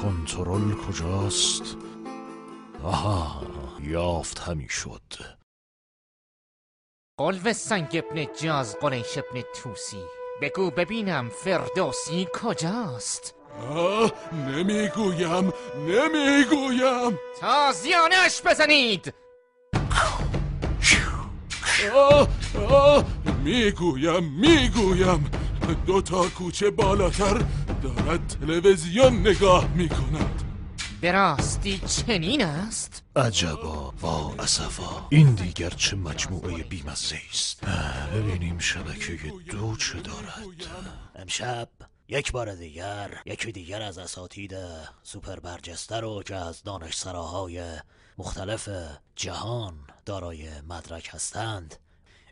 کنترل کجاست؟ آها، یافت همی شد. قلب سنگ ابن جاز قریش ابن توسی، بگو ببینم فردوسی کجاست؟ نمیگویم تازیانش بزنید. میگویم 2 کوچه بالاتر دارد تلویزیون نگاه میکند. به راستی چنین است؟ عجبا، وا اسفا، این دیگر چه مجموعه بیمزه است. ببینیم شبکه 2 چه دارد. امشب یک بار دیگر یکی دیگر از اساتید سوپر برجسته رو که از دانشسراهای مختلف جهان دارای مدرک هستند،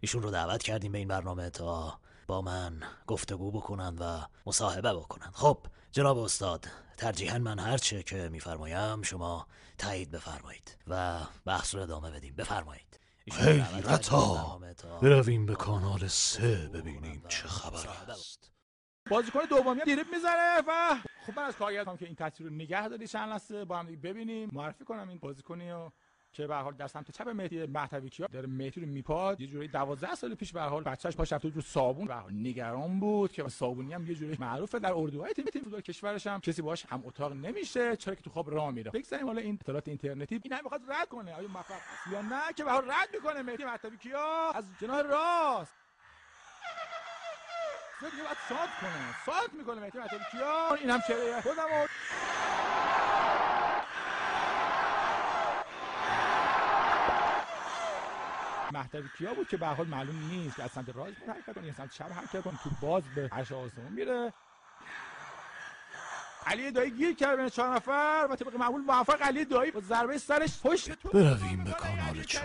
ایشون رو دعوت کردیم به این برنامه تا با من گفتگو بکنن و مصاحبه بکنن. خب جناب استاد، ترجیحاً من هرچه که میفرمایم شما تایید بفرمایید و بحث رو ادامه بدیم. بفرمایید. حیرتا، برویم به کانال 3 ببینیم چه خبر است. بازیکن دومی دریبل میزنه و خب من از کارگردانم که این تصویر رو نگه داری چند لحظه با هم ببینیم. معرفی کنم این بازیکنی رو که به هر حال در سمت چپ مهدی مهدوی‌کیا داره مهدی رو میپاد. یه جوری 12 سال پیش به هر حال بچه‌اش پاش رفته رو صابون، به هر حال نگران بود که صابونی هم یه جوری معروفه در اردوهای تیم فوتبال کشورش، هم کسی باهاش هم اتاق نمیشه چرا که تو خواب راه میره. بگذاریم حالا این اطلاعات اینترنتی این هم میخواد رد کنه، آیا موفق است یا نه که به هر حال رد میکنه مهدی مهدوی‌کیا از جناح راست. دیگه بعد سات میکنه مهدی مهدوی‌کیا. این هم چهره خودمو مهدوی‌کیا بود که به هر حال معلوم نیست که از سمت راست حرکت کنه یا سمت چپ حرکت کنه. تو باز به عرش آسمون میره. علی دایی گیر کرد بین 4 نفر و طبق معمول موفق علی دایی با ضربه سرش پشت تو. برویم به کانال 4.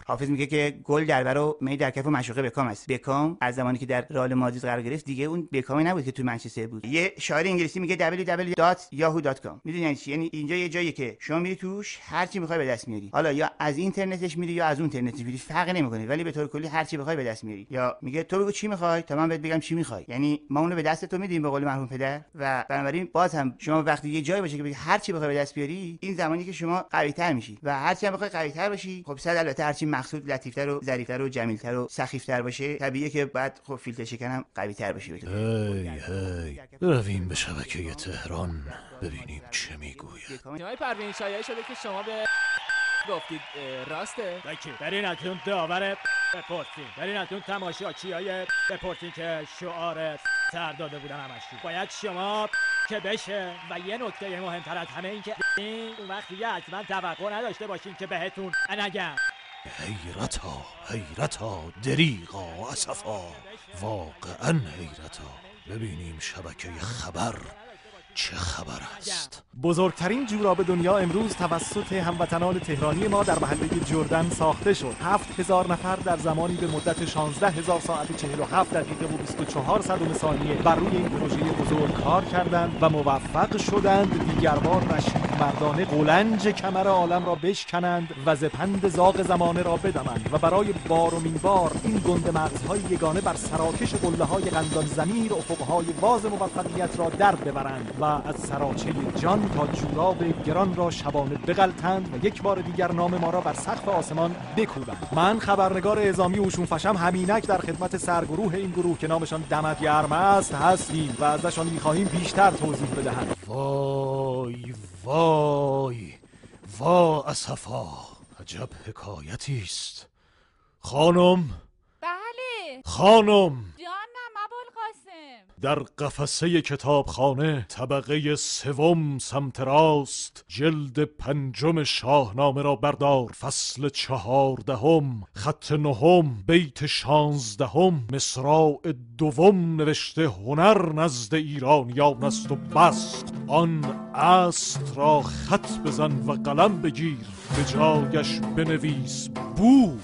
حافظ میگه که گل در برو می در کف مشوقه بکام است. بکام از زمانی که در رئال مادرید قرار گرفت دیگه اون بکامی نبود که تو منچستر بود. یه شاعر انگلیسی میگه www.yahoo.com. میدونی چی؟ یعنی اینجا یه جایی که شما میری توش هر چی میخوای به دست میاری. حالا یا از اینترنتش میری یا از اون اینترنتش میری، فرقی نمیکنه، ولی به طور کلی هر چی بخوای به دست میاری. یا میگه تو بگو چی میخوای تا من بهت بگم چی میخوای. یعنی ما اونو به دست تو میدیم به قول مرحوم پدر. و بنابراین باز هم شما وقتی یه جایی باشه که بگی هر چی بخوای به دست بیاری، این زمانی که شما قوی‌تر میشی و هر چی هم بخوای قوی‌تر باشی. خب صد البته هر چی مقصود لطیف‌تر و ظریف‌تر و جمیل‌تر و سخیف‌تر باشه، طبیعیه که بعد خب فیلتر شکن هم قوی‌تر باشه. هی برویم به شبکه تهران ببینیم چه میگوید. جناب پروین شایعه شده که شما به گفتید راسته؟ برینتون داور بپرسین، برینتون تماشاچیای بپرسین که شعار سر داده بودن همشون باید شما که بشه. و یه نکته مهمتر از همه این که اون وقت دیگه حتما توقع نداشته باشین که بهتون نگم. حیرتا دریغا اسفا، واقعا حیرتا. ببینیم شبکه خبر چه خبر است. بزرگترین جوراب دنیا امروز توسط هموطنان تهرانی ما در محله جردن ساخته شد. 7000 نفر در زمانی به مدت 16000 ساعت و 47 دقیقه و 24 ثانیه بر روی این پروژه بزرگ کار کردند و موفق شدند دیگربار رشید مردانه قلنج کمر عالم را بشکنند و زپند زاغ زمانه را بدمند و برای بارمین بار این گنده مغزهای یگانه بر سراکش قله‌های قندان ضمیر افقهای باز موفقیت را در ببرند و از سراچه جان تا جوراب گران را شبانه بغلتند و یک بار دیگر نام ما را بر سقف آسمان بکوبند. من خبرنگار اعزامی اوشون فشم همینک در خدمت سرگروه این گروه که نامشان دمت گرم است هستیم و ازشان می‌خواهیم بیشتر توضیح بدهند. وای اسفا، عجب حکایتی است. خانم. بله خانم. جانم ابوالقاسم. در قفسه کتابخانه طبقه سوم سمت راست جلد 5 شاهنامه را بردار. فصل 14 خط 9 بیت 16 مصراع 2 نوشته هنر نزد ایرانیان است و بس. آن است را خط بزن و قلم بگیر به جایش بنویس بود.